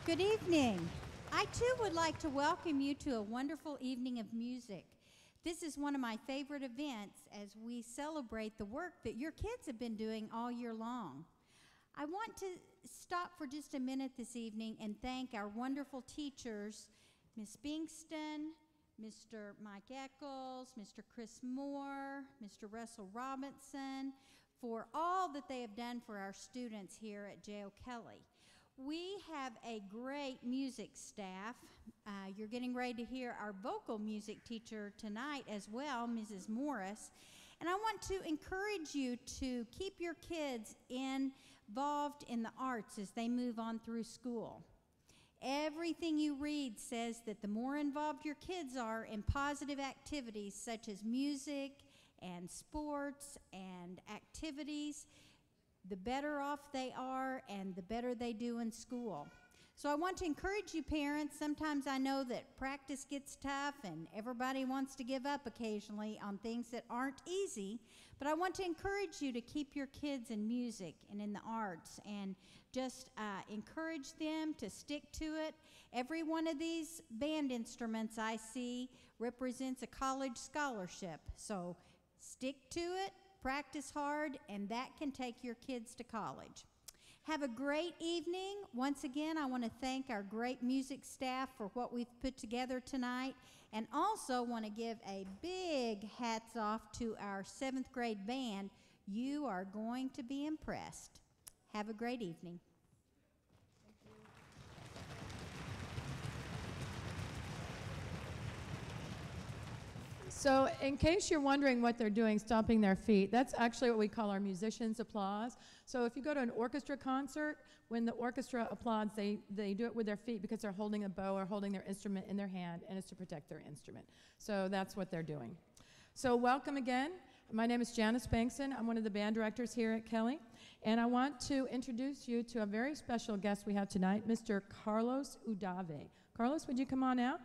Good evening. I too would like to welcome you to a wonderful evening of music. This is one of my favorite events as we celebrate the work that your kids have been doing all year long. I want to stop for just a minute this evening and thank our wonderful teachers, Ms. Bengstorm, Mr. Mike Eccles, Mr. Chris Moore, Mr. Russell Robinson, for all that they have done for our students here at J.O. Kelly. We have a great music staff. You're getting ready to hear our vocal music teacher tonight as well, Mrs. Morris. And I want to encourage you to keep your kids involved in the arts as they move on through school. Everything you read says that the more involved your kids are in positive activities such as music and sports and activities, the better off they are and the better they do in school. So I want to encourage you parents. Sometimes I know that practice gets tough and everybody wants to give up occasionally on things that aren't easy, but I want to encourage you to keep your kids in music and in the arts and just encourage them to stick to it. Every one of these band instruments I see represents a college scholarship, so stick to it. Practice hard, and that can take your kids to college. Have a great evening. Once again, I want to thank our great music staff for what we've put together tonight, and also want to give a big hats off to our 7th grade band. You are going to be impressed. Have a great evening. So in case you're wondering what they're doing, stomping their feet, that's actually what we call our musicians' applause. So if you go to an orchestra concert, when the orchestra applauds, they do it with their feet because they're holding a bow or holding their instrument in their hand, and it's to protect their instrument. So that's what they're doing. So welcome again. My name is Janice Bengstorm. I'm one of the band directors here at Kelly, and I want to introduce you to a very special guest we have tonight, Mr. Carlos Udave. Carlos, would you come on out?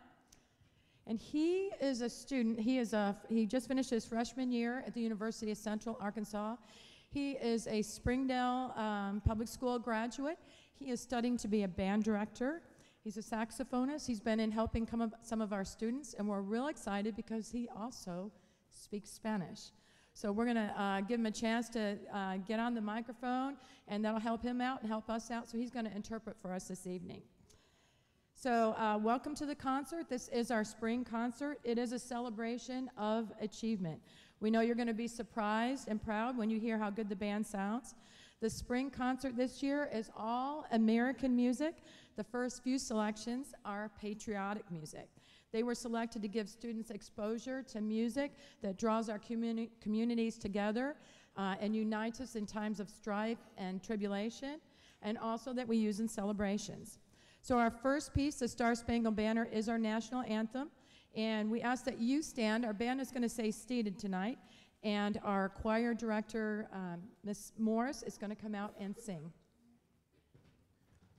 And he is a student. He just finished his freshman year at the University of Central Arkansas. He is a Springdale public school graduate. He is studying to be a band director. He's a saxophonist. He's been in helping some of our students, and we're real excited because he also speaks Spanish. So we're going to give him a chance to get on the microphone, and that'll help him out and help us out. So he's going to interpret for us this evening. So welcome to the concert. This is our spring concert. It is a celebration of achievement. We know you're going to be surprised and proud when you hear how good the band sounds. The spring concert this year is all American music. The first few selections are patriotic music. They were selected to give students exposure to music that draws our communities together and unites us in times of strife and tribulation, and also that we use in celebrations. So our first piece, the Star Spangled Banner, is our national anthem, and we ask that you stand. Our band is going to stay seated tonight, and our choir director, Ms. Morris, is going to come out and sing.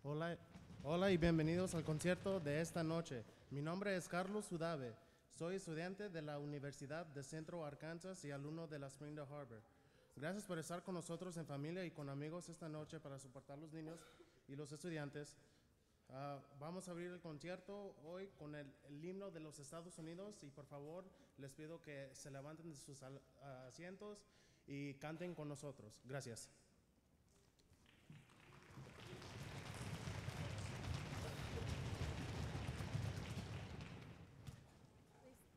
Hola y bienvenidos al concierto de esta noche. Mi nombre es Carlos Udave. Soy estudiante de la Universidad de Centro Arkansas y alumno de la Springdale HAR-BER. Gracias por estar con nosotros en familia y con amigos esta noche para soportar los niños y los estudiantes. Vamos a abrir el concierto hoy con el himno de los Estados Unidos y por favor les pido que se levanten de sus asientos y canten con nosotros. Gracias.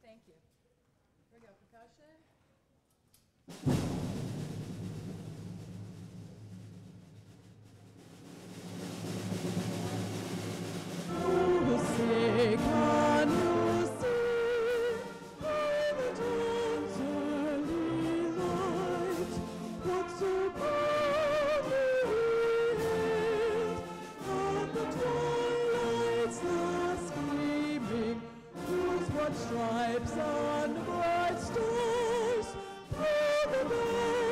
Thank you. Here we go, percussion. Can you see by the dawn's early light what so proudly hailed at the twilight's last gleaming, whose what stripes and bright stars through the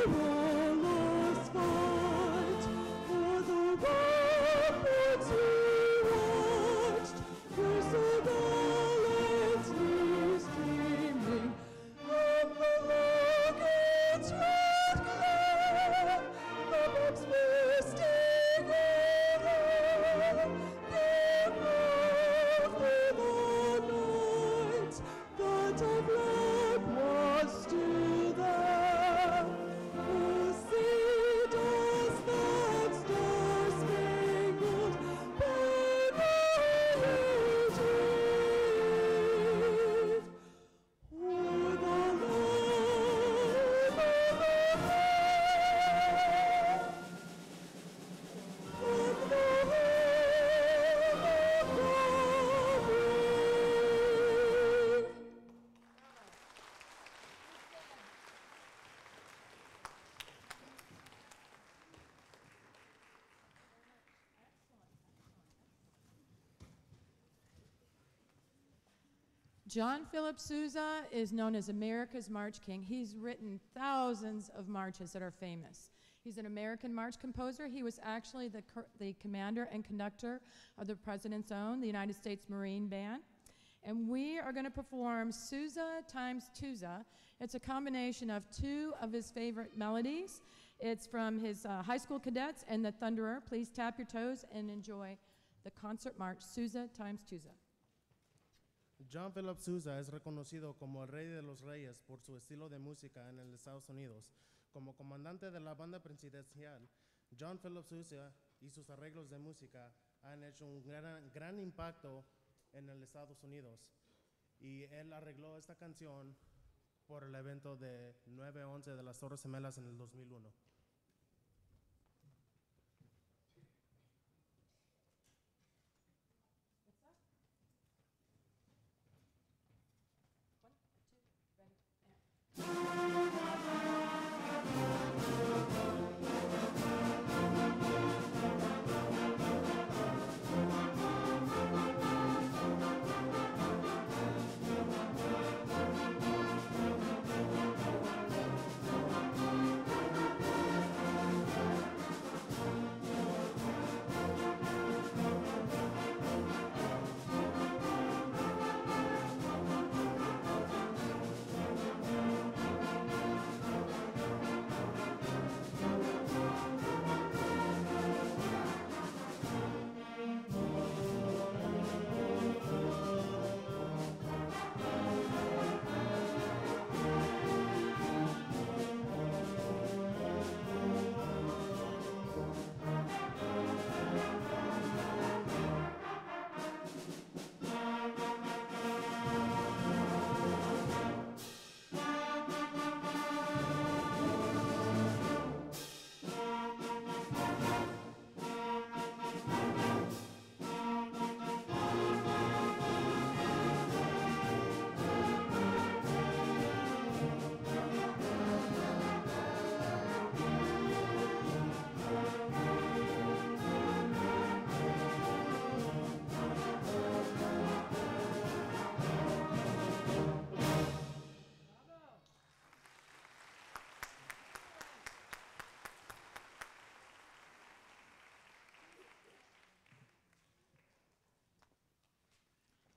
perilous fight for the ramparts he watched. There's a gallant's knees streaming, and the locket's red glare, the box bursting on, there John Philip Sousa is known as America's March King. He's written thousands of marches that are famous. He's an American march composer. He was actually the commander and conductor of the President's Own, the United States Marine Band. And we are going to perform Sousa times Tusa. It's a combination of two of his favorite melodies. It's from his high school cadets and the Thunderer. Please tap your toes and enjoy the concert march, Sousa times Tusa. John Philip Sousa es reconocido como el Rey de los Reyes por su estilo de música en los Estados Unidos. Como comandante de la banda presidencial, John Philip Sousa y sus arreglos de música han hecho un gran impacto en los Estados Unidos. Y él arregló esta canción por el evento de 9/11 de las Torres Gemelas en el 2001.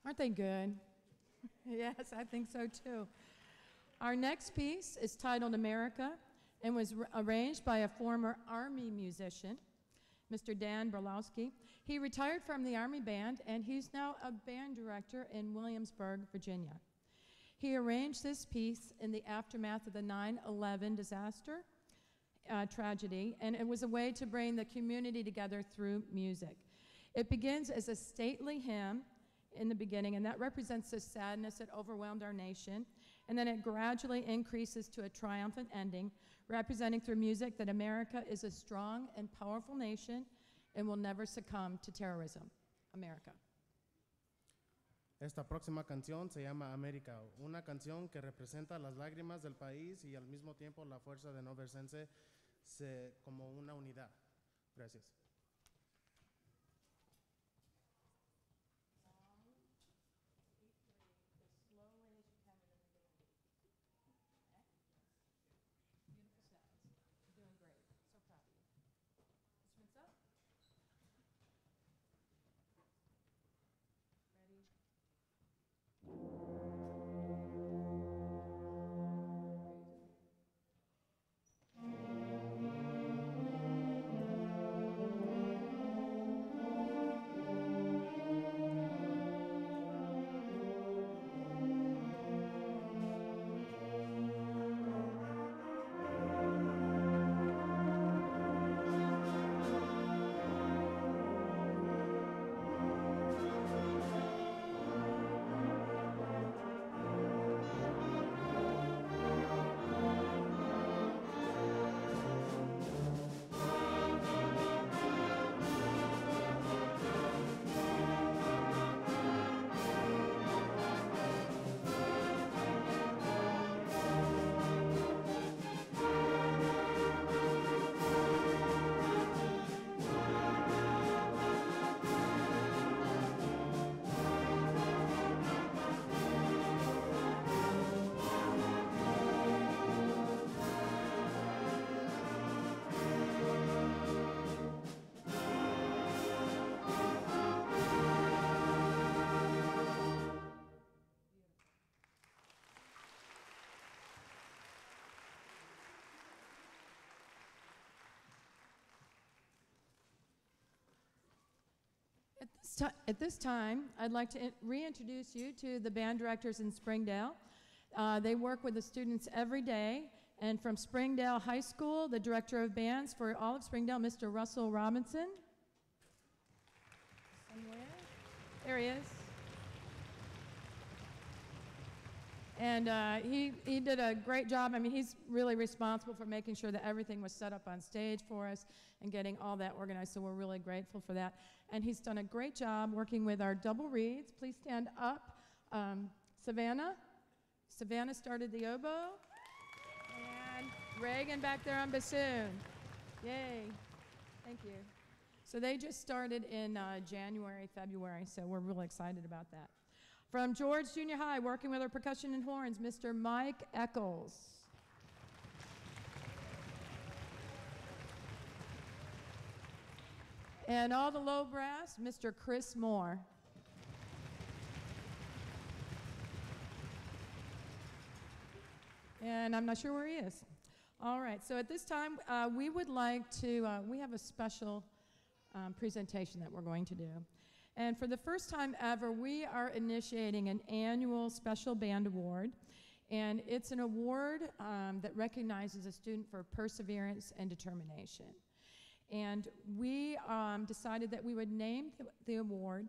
Aren't they good? Yes, I think so too. Our next piece is titled America and was arranged by a former Army musician, Mr. Dan Berlowski. He retired from the Army Band and he's now a band director in Williamsburg, Virginia. He arranged this piece in the aftermath of the 9/11 disaster tragedy, and it was a way to bring the community together through music. It begins as a stately hymn in the beginning, and that represents the sadness that overwhelmed our nation, and then it gradually increases to a triumphant ending, representing through music that America is a strong and powerful nation and will never succumb to terrorism. America. Esta próxima canción se llama América, una canción que representa las lágrimas del país y al mismo tiempo la fuerza de no verse como una unidad. Gracias. At this time, I'd like to reintroduce you to the band directors in Springdale. They work with the students every day. And from Springdale High School, the director of bands for all of Springdale, Mr. Russell Robinson. Somewhere. There he is. And he did a great job. I mean, he's really responsible for making sure that everything was set up on stage for us and getting all that organized, so we're really grateful for that. And he's done a great job working with our double reeds. Please stand up. Savannah. Savannah started the oboe. And Reagan back there on bassoon. Yay. Thank you. So they just started in January, February, so we're really excited about that. From George Junior High, working with our percussion and horns, Mr. Mike Eccles. And all the low brass, Mr. Chris Moore. And I'm not sure where he is. All right, so at this time, we would like to, we have a special presentation that we're going to do. And for the first time ever, we are initiating an annual special band award. And it's an award that recognizes a student for perseverance and determination. And we decided that we would name the award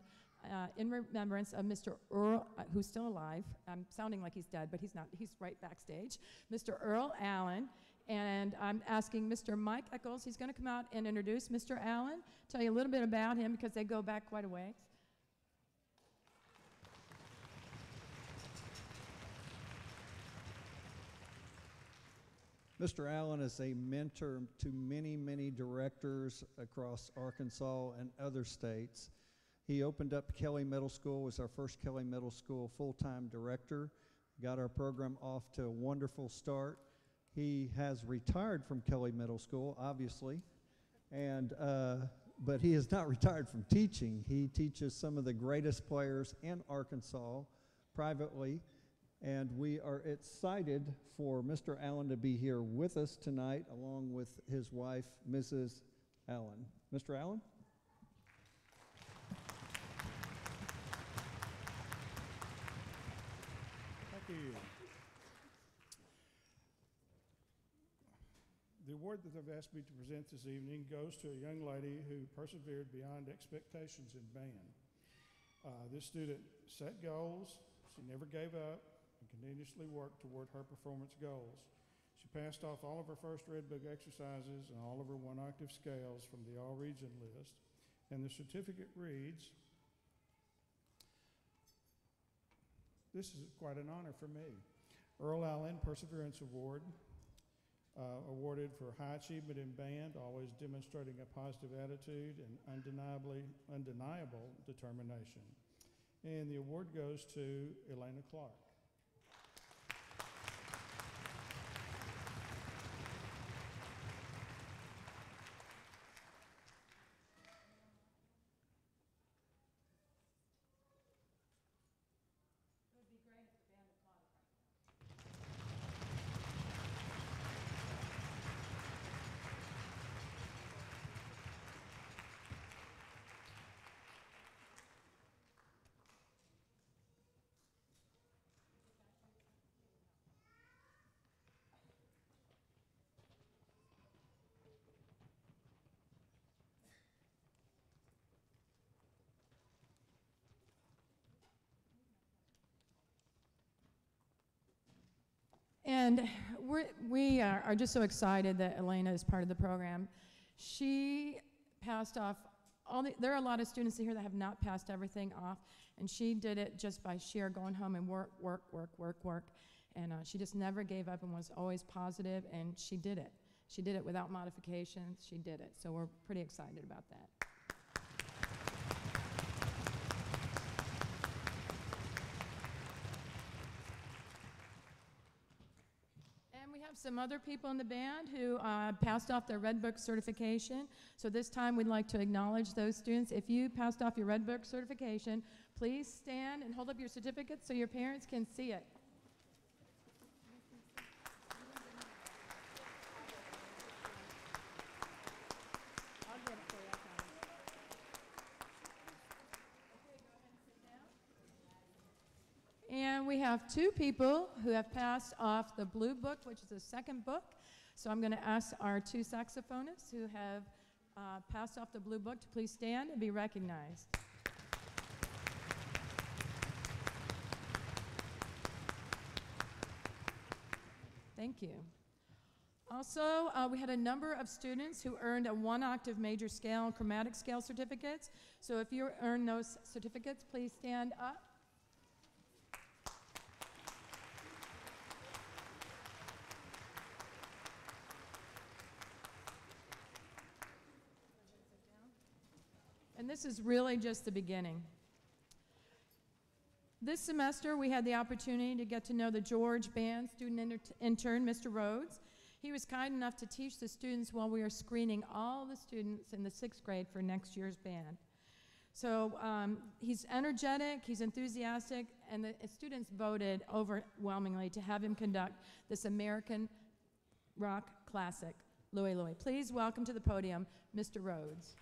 in remembrance of Mr. Earl, who's still alive. I'm sounding like he's dead, but he's not. He's right backstage. Mr. Earl Allen. And I'm asking Mr. Mike Eccles, he's going to come out and introduce Mr. Allen, tell you a little bit about him because they go back quite a ways. Mr. Allen is a mentor to many, many directors across Arkansas and other states. He opened up Kelly Middle School, was our first Kelly Middle School full-time director, got our program off to a wonderful start. He has retired from Kelly Middle School, obviously, and but he has not retired from teaching. He teaches some of the greatest players in Arkansas privately, and we are excited for Mr. Allen to be here with us tonight, along with his wife, Mrs. Allen. Mr. Allen? Thank you. The award that they've asked me to present this evening goes to a young lady who persevered beyond expectations in band. This student set goals, she never gave up, and continuously worked toward her performance goals. She passed off all of her first Red Book exercises and all of her one-octave scales from the all-region list, and the certificate reads, "This is quite an honor for me. Earl Allen Perseverance Award, awarded for high achievement in band, always demonstrating a positive attitude and undeniable determination." And the award goes to Elena Clark. And we are just so excited that Elena is part of the program. She passed off there are a lot of students in here that have not passed everything off, and she did it just by sheer going home and work. And she just never gave up and was always positive, and she did it. She did it without modifications. She did it. So we're pretty excited about that. We have some other people in the band who passed off their Red Book certification. So this time we'd like to acknowledge those students. If you passed off your Red Book certification, please stand and hold up your certificate so your parents can see it. I'll get it for you, I promise. have two people who have passed off the blue book, which is the second book. So I'm going to ask our two saxophonists who have passed off the blue book to please stand and be recognized. Thank you. Also, we had a number of students who earned a 1-octave major scale and chromatic scale certificates. So if you earned those certificates, please stand up. And this is really just the beginning. This semester, we had the opportunity to get to know the George Band student intern, Mr. Rhodes. He was kind enough to teach the students while we were screening all the students in the 6th grade for next year's band. So he's energetic, he's enthusiastic, and the students voted overwhelmingly to have him conduct this American rock classic, Louie, Louie. Please welcome to the podium, Mr. Rhodes.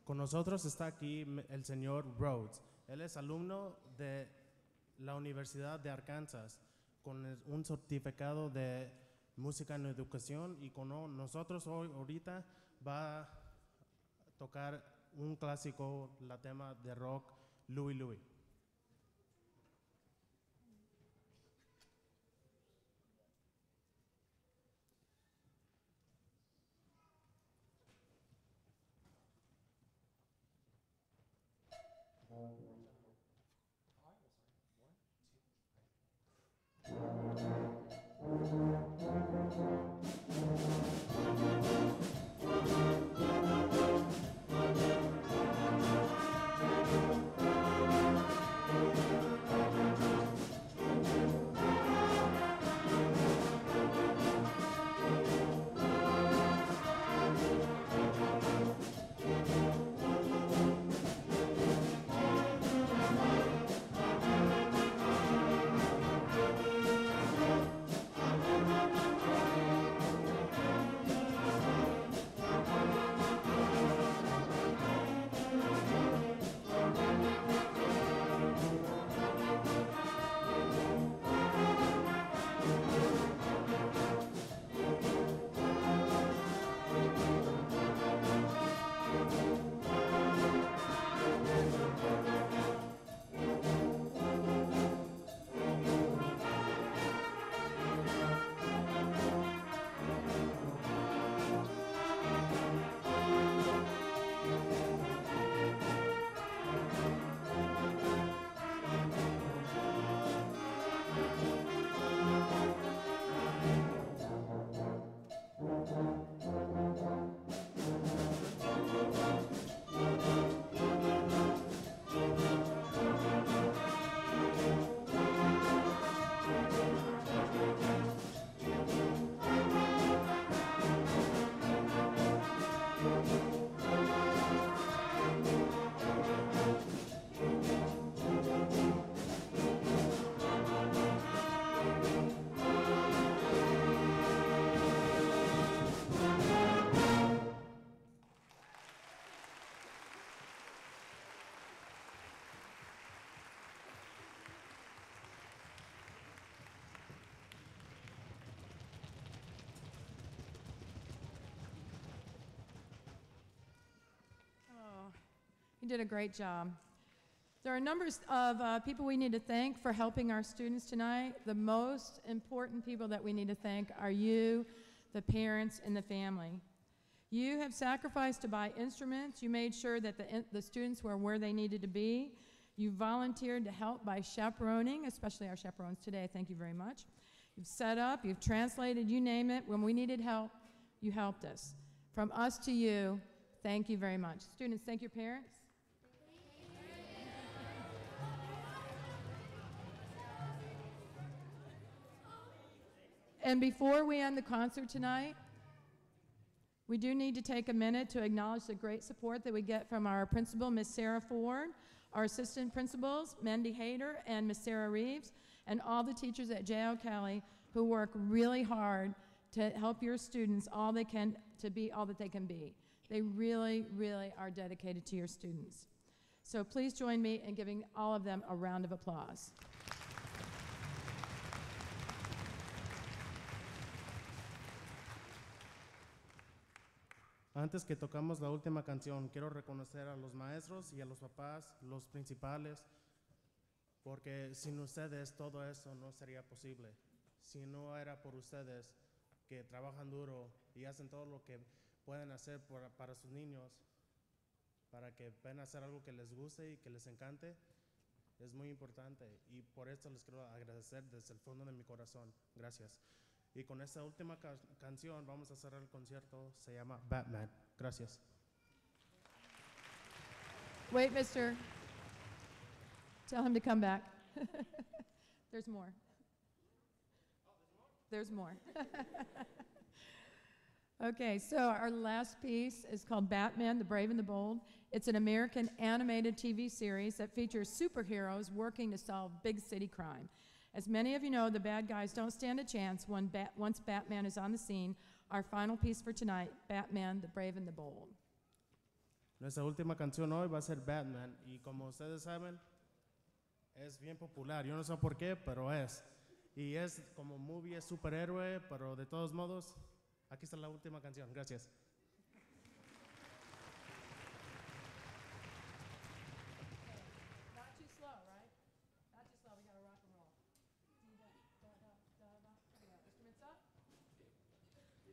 Con nosotros está aquí el señor Rhodes. Él es alumno de la Universidad de Arkansas con un certificado de música en educación y con nosotros hoy ahorita va a tocar un clásico, la tema de rock, Louie Louie. You did a great job. There are numbers of people we need to thank for helping our students tonight. The most important people that we need to thank are you, the parents, and the family. You have sacrificed to buy instruments. You made sure that the students were where they needed to be. You volunteered to help by chaperoning, especially our chaperones today. Thank you very much. You've set up, you've translated, you name it. When we needed help, you helped us. From us to you, thank you very much. Students, thank your parents. And before we end the concert tonight, we do need to take a minute to acknowledge the great support that we get from our principal, Miss Sarah Ford, our assistant principals, Mendy Hayter and Miss Sarah Reeves, and all the teachers at J.O. Kelly who work really hard to help your students all they can, to be all that they can be. They really, really are dedicated to your students. So please join me in giving all of them a round of applause. Antes que tocamos la última canción, quiero reconocer a los maestros y a los papás, los principales, porque sin ustedes todo eso no sería posible. Si no era por ustedes que trabajan duro y hacen todo lo que pueden hacer para sus niños, para que puedan hacer algo que les guste y que les encante, es muy importante. Y por esto les quiero agradecer desde el fondo de mi corazón. Gracias. Y con esta última canción vamos a cerrar el concierto. Se llama Batman. Gracias. Wait, mister. Tell him to come back. There's more. There's more. Okay, so our last piece is called Batman, the Brave and the Bold. It's an American animated TV series that features superheroes working to solve big city crime. As many of you know, the bad guys don't stand a chance once Batman is on the scene. Our final piece for tonight, Batman, the Brave and the Bold. Nuestra última canción hoy va a ser Batman. Y como ustedes saben, es bien popular. Yo no sé por qué, pero es. Y es como movie, es superhéroe, pero de todos modos, aquí está la última canción. Gracias. Not too slow, right? Not too slow. We gotta rock and roll. Instruments up. 1, 2.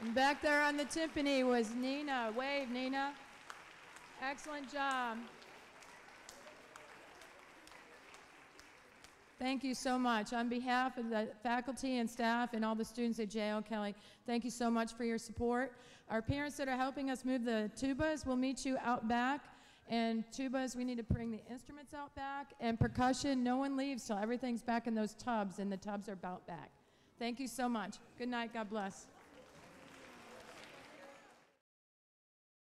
And back there on the timpani was Nina. Wave, Nina. Excellent job. Thank you so much. On behalf of the faculty and staff and all the students at J.L. Kelly, thank you so much for your support. Our parents that are helping us move the tubas will meet you out back. And tubas, we need to bring the instruments out back. And percussion, no one leaves till everything's back in those tubs, and the tubs are about back. Thank you so much. Good night. God bless.